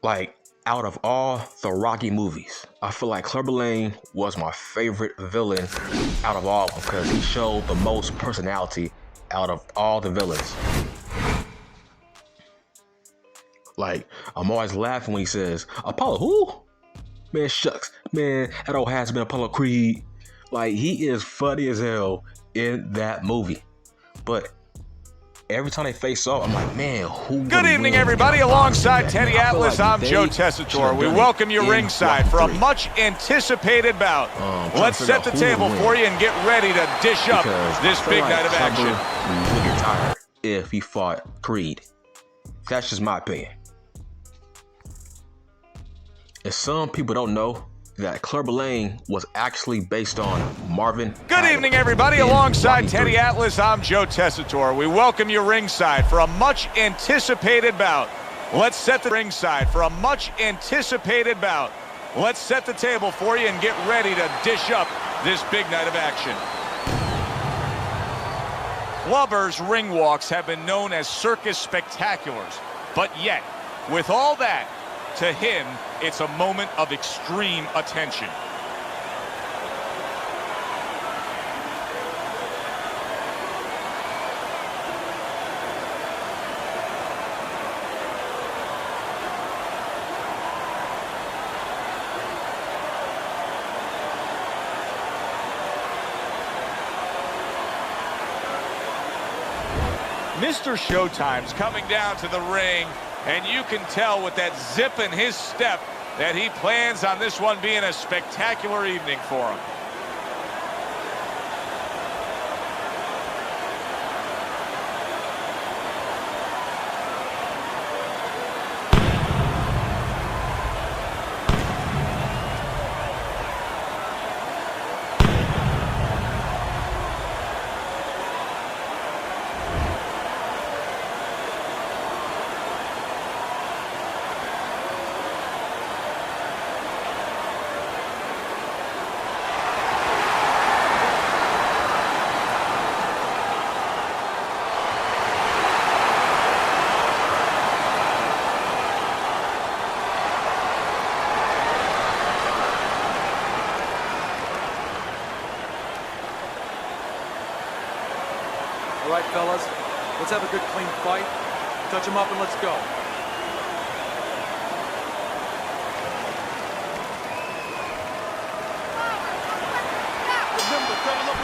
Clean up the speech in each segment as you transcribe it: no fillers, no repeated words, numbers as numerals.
Like, out of all the Rocky movies, I feel like Clubber Lang was my favorite villain out of all of them because he showed the most personality out of all the villains. Like, I'm always laughing when he says, Apollo who? Man, shucks. Man, that old has been Apollo Creed. Like, he is funny as hell in that movie. But every time they face off, I'm like, man, who? Good evening, everybody. Alongside Teddy Atlas, I'm Joe Tessitore. We welcome you ringside for a much-anticipated bout. Let's set the table for you and get ready to dish up this big night of action. He would get tired if he fought Creed. That's just my opinion. And some people don't know that Clubber Lang was actually based on Marvin. Good evening, everybody. Alongside Teddy Atlas, I'm Joe Tessitore. We welcome you ringside for a much-anticipated bout. Let's set the ringside for a much-anticipated bout. Let's set the table for you and get ready to dish up this big night of action. Clubber's ring walks have been known as circus spectaculars, but yet, with all that, to him, it's a moment of extreme attention. Mr. Showtime's coming down to the ring, and you can tell with that zip in his step that he plans on this one being a spectacular evening for him. All right, fellas, let's have a good, clean fight. Touch him up and let's go.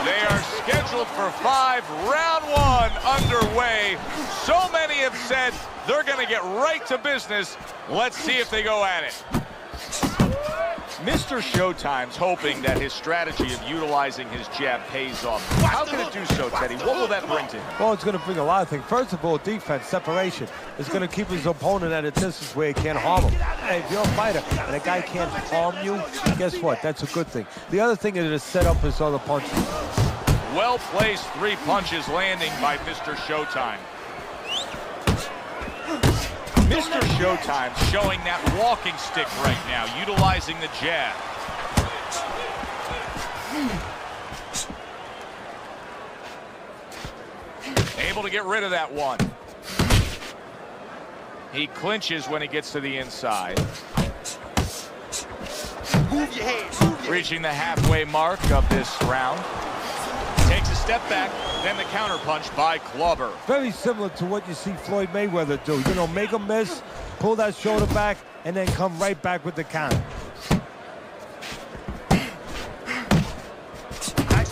They are scheduled for 5. Round 1 underway. So many have said they're going to get right to business. Let's see if they go at it. Mr. Showtime's hoping that his strategy of utilizing his jab pays off. How can it do so, Teddy? What will that bring to him? Well, it's going to bring a lot of things. First of all, defense, separation. It's going to keep his opponent at a distance where he can't harm him. Hey, if you're a fighter and a guy can't harm you, guess what? That's a good thing. The other thing is to set up his other punches. Well-placed 3 punches landing by Mr. Showtime. Mr. Showtime showing that walking stick right now, utilizing the jab. Able to get rid of that one. He clinches when he gets to the inside. Move your head. Reaching the halfway mark of this round. Takes a step back, then the counterpunch by Clubber. Very similar to what you see Floyd Mayweather do. You know, make him miss, pull that shoulder back, and then come right back with the counter.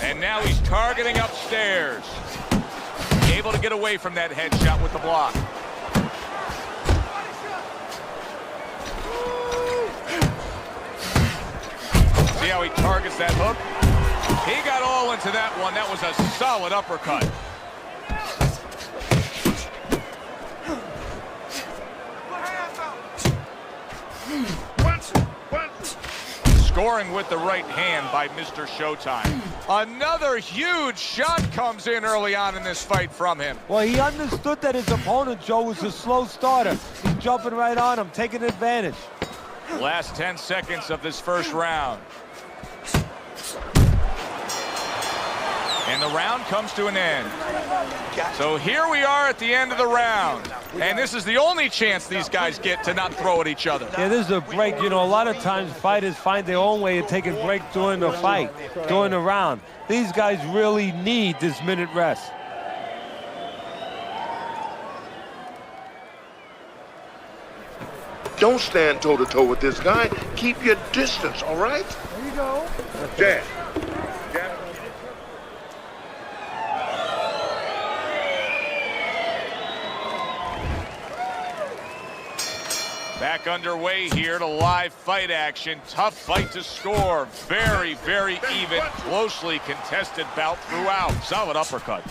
And now he's targeting upstairs. Able to get away from that headshot with the block. See how he targets that hook? He got all into that one. That was a solid uppercut. Scoring with the right hand by Mr. Showtime. Another huge shot comes in early on in this fight from him. Well, he understood that his opponent, Joe, was a slow starter. He's jumping right on him, taking advantage. Last 10 seconds of this first round. And the round comes to an end. So here we are at the end of the round. And this is the only chance these guys get to not throw at each other. Yeah, this is a break. You know, a lot of times fighters find their own way of taking a break during the fight, during the round. These guys really need this minute rest. Don't stand toe-to-toe with this guy. Keep your distance, all right? There you go. Jab. Jab. Back underway here to live fight action. Tough fight to score. Very, very even, closely contested bout throughout. Solid uppercut.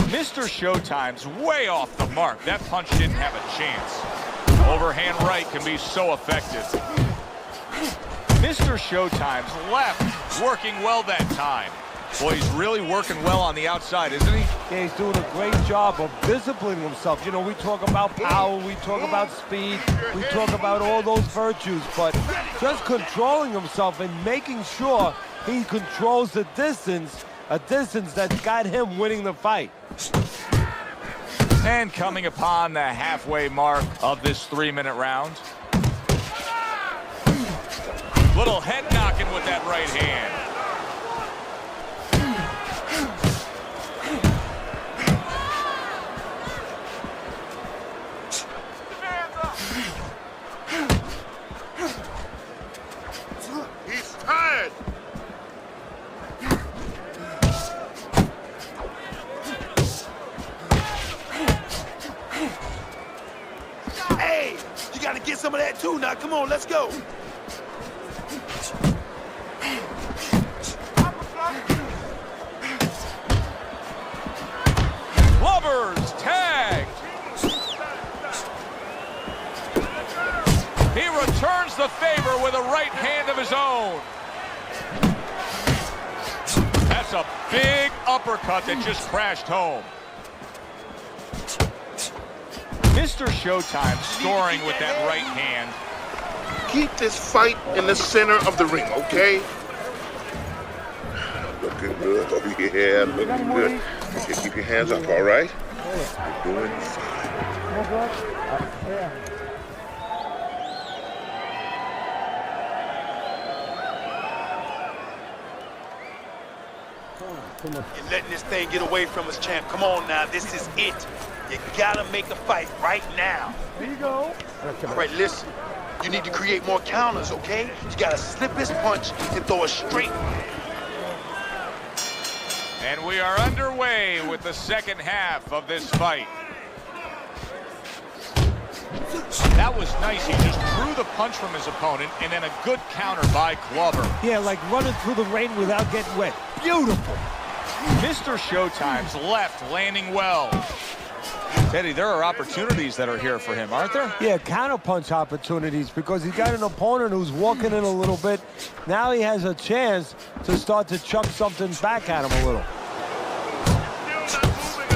Mr. Showtime's way off the mark. That punch didn't have a chance. Overhand right can be so effective. Mr. Showtime's left working well that time. Boy, he's really working well on the outside, isn't he? Yeah, he's doing a great job of disciplining himself. You know, we talk about power, we talk about speed, we talk about all those virtues, but just controlling himself and making sure he controls the distance, a distance that's got him winning the fight. And coming upon the halfway mark of this 3-minute round. Little head knocking with that right hand. He's tired. Hey, you gotta get some of that too now. Come on, let's go. Lovers tagged. He returns the favor with a right hand of his own. That's a big uppercut that just crashed home. Mr. Showtime scoring with that right hand. Keep this fight in the center of the ring, okay? Looking good. Oh, yeah, looking good. Okay, keep your hands up, all right? You're doing fine. You're letting this thing get away from us, champ. Come on now, this is it. You gotta make a fight right now. There you go. All right, listen. You need to create more counters, okay? You gotta slip his punch and throw it straight. And we are underway with the second half of this fight. That was nice. He just drew the punch from his opponent, and then a good counter by Glover. Yeah, like running through the rain without getting wet. Beautiful. Mr. Showtime's left landing well. Teddy, there are opportunities that are here for him, aren't there? Yeah, counterpunch opportunities because he's got an opponent who's walking in a little bit. Now he has a chance to start to chuck something back at him a little.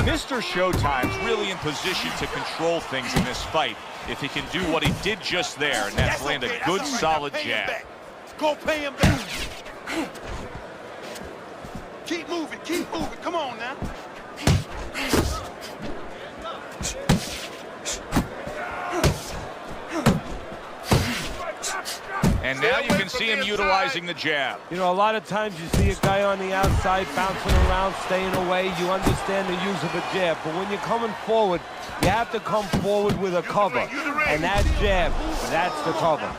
Mr. Showtime's really in position to control things in this fight if he can do what he did just there, and that's land a good, solid jab. Go pay him back. Keep moving, come on now. And now you can see him utilizing the jab. You know, a lot of times you see a guy on the outside bouncing around, staying away. You understand the use of a jab. But when you're coming forward, you have to come forward with a cover. And that jab, that's the cover.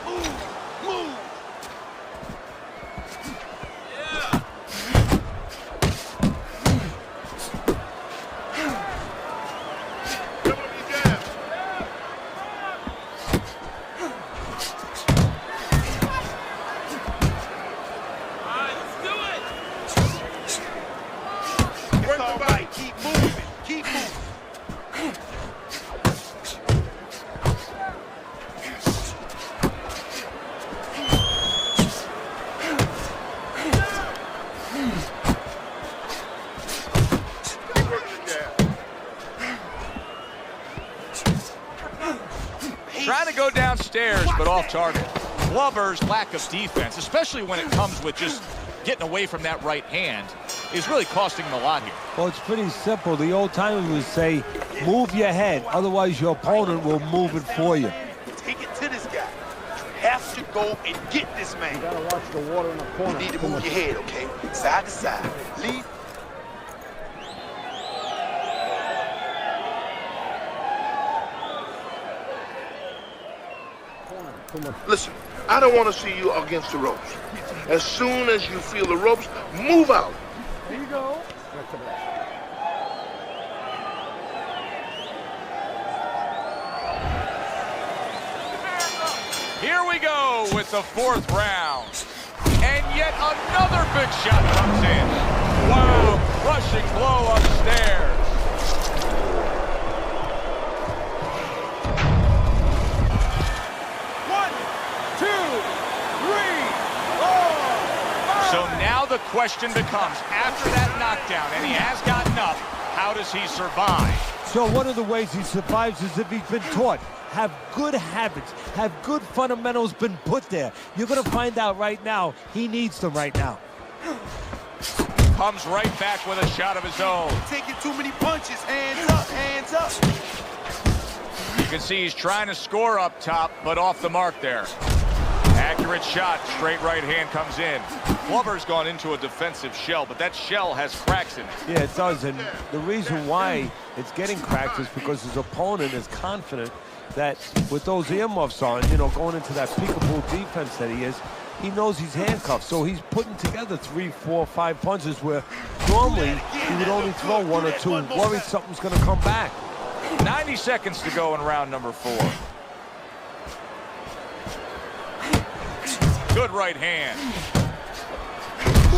Trying to go downstairs, but off target. Glover's lack of defense, especially when it comes with just getting away from that right hand, is really costing him a lot here. Well, it's pretty simple. The old timers would say, move your head, otherwise your opponent will move it for you. Take it to this guy. You have to go and get this man. You gotta watch the water in the corner. You need to move your head, okay? Side to side. Lead. Listen, I don't want to see you against the ropes. As soon as you feel the ropes, move out. There you go. Here we go with the 4th round. And yet another big shot comes in. Wow, crushing blow upstairs. So now the question becomes, after that knockdown, and he has gotten up, how does he survive? So one of the ways he survives is if he's been taught. Have good habits, have good fundamentals been put there. You're gonna find out right now, he needs them right now. Comes right back with a shot of his own. Taking too many punches. Hands up, hands up. You can see he's trying to score up top, but off the mark there. Accurate shot, straight right hand comes in. Glover's gone into a defensive shell, but that shell has cracks in it. Yeah, it does, and the reason why it's getting cracked is because his opponent is confident that with those earmuffs on, you know, going into that peekaboo defense that he is, he knows he's handcuffed. So he's putting together 3, 4, 5 punches where normally he would only throw 1 or 2, worried something's going to come back. 90 seconds to go in round number 4. Good right hand.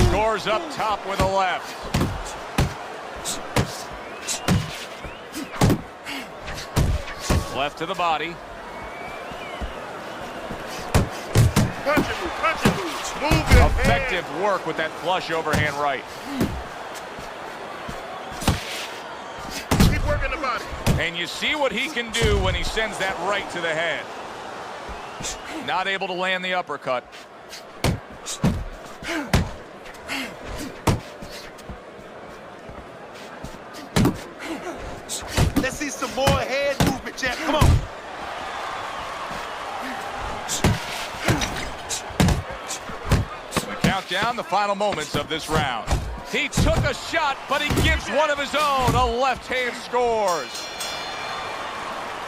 Scores up top with a left. Left to the body. Punch and move, punch and move. Move it. Effective work with that flush overhand right. Keep working the body. And you see what he can do when he sends that right to the head. Not able to land the uppercut. Let's see some more head movement, champ. Come on. We count down the final moments of this round. He took a shot, but he gives one of his own. A left hand scores.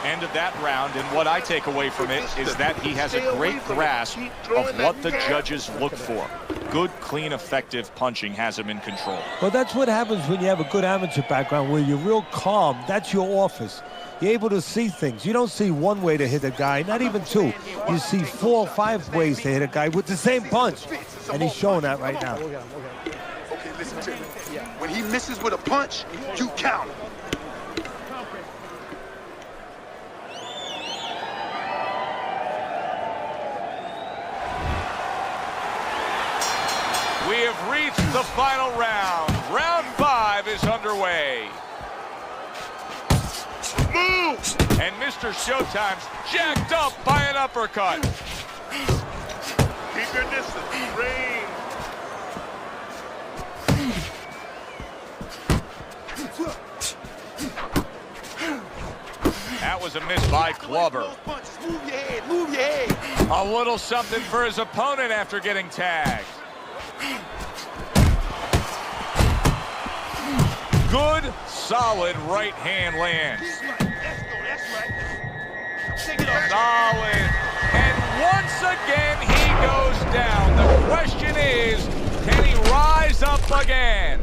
End of that round, and what I take away from it is that he has a great grasp of what the judges look for. Good, clean, effective punching has him in control. Well, that's what happens when you have a good amateur background where you're real calm. That's your office. You're able to see things. You don't see one way to hit a guy, not even 2. You see 4 or 5 ways to hit a guy with the same punch. And he's showing that right now. Okay, listen to me. When he misses with a punch, you count. We have reached the final round. Round 5 is underway. Move! And Mr. Showtime's jacked up by an uppercut. Keep your distance. Range. That was a miss by Glover. Move your head, move your head. A little something for his opponent after getting tagged. Good, solid right hand lands. That's right. Take it off. Solid. And once again, he goes down. The question is, can he rise up again?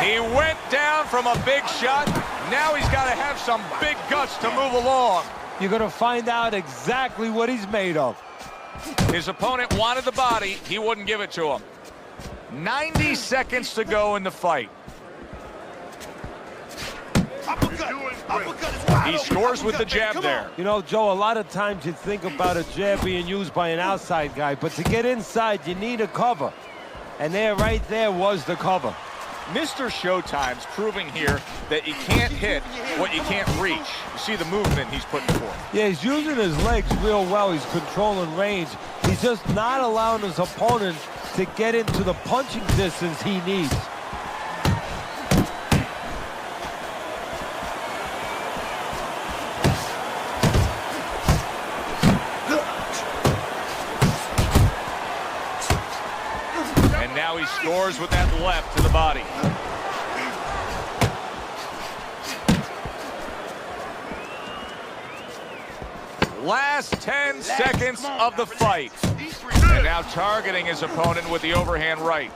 He went down from a big shot. Now he's got to have some big guts to move along. You're going to find out exactly what he's made of. His opponent wanted the body. He wouldn't give it to him. 90 seconds to go in the fight. You're doing He scores with the jab there. You know, Joe, a lot of times you think about a jab being used by an outside guy, but to get inside, you need a cover. And there, right there, was the cover. Mr. Showtime's proving here that you can't hit what you can't reach. You see the movement he's putting forth. Yeah, he's using his legs real well. He's controlling range. He's just not allowing his opponent to get into the punching distance he needs. And now he scores with that left to the body. Last 10 seconds of the fight. And now targeting his opponent with the overhand right.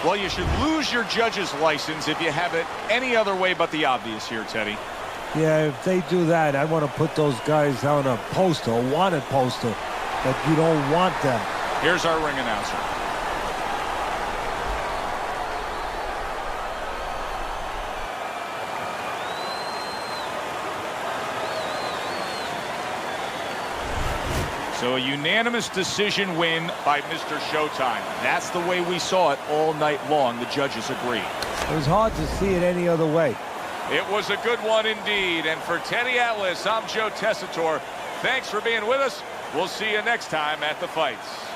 Well, you should lose your judge's license if you have it any other way but the obvious here, Teddy. Yeah, if they do that, I want to put those guys on a poster, a wanted poster, but you don't want that. Here's our ring announcer. So a unanimous decision win by Mr. Showtime. That's the way we saw it all night long. The judges agreed. It was hard to see it any other way. It was a good one indeed. And for Teddy Atlas, I'm Joe Tessitore. Thanks for being with us. We'll see you next time at the fights.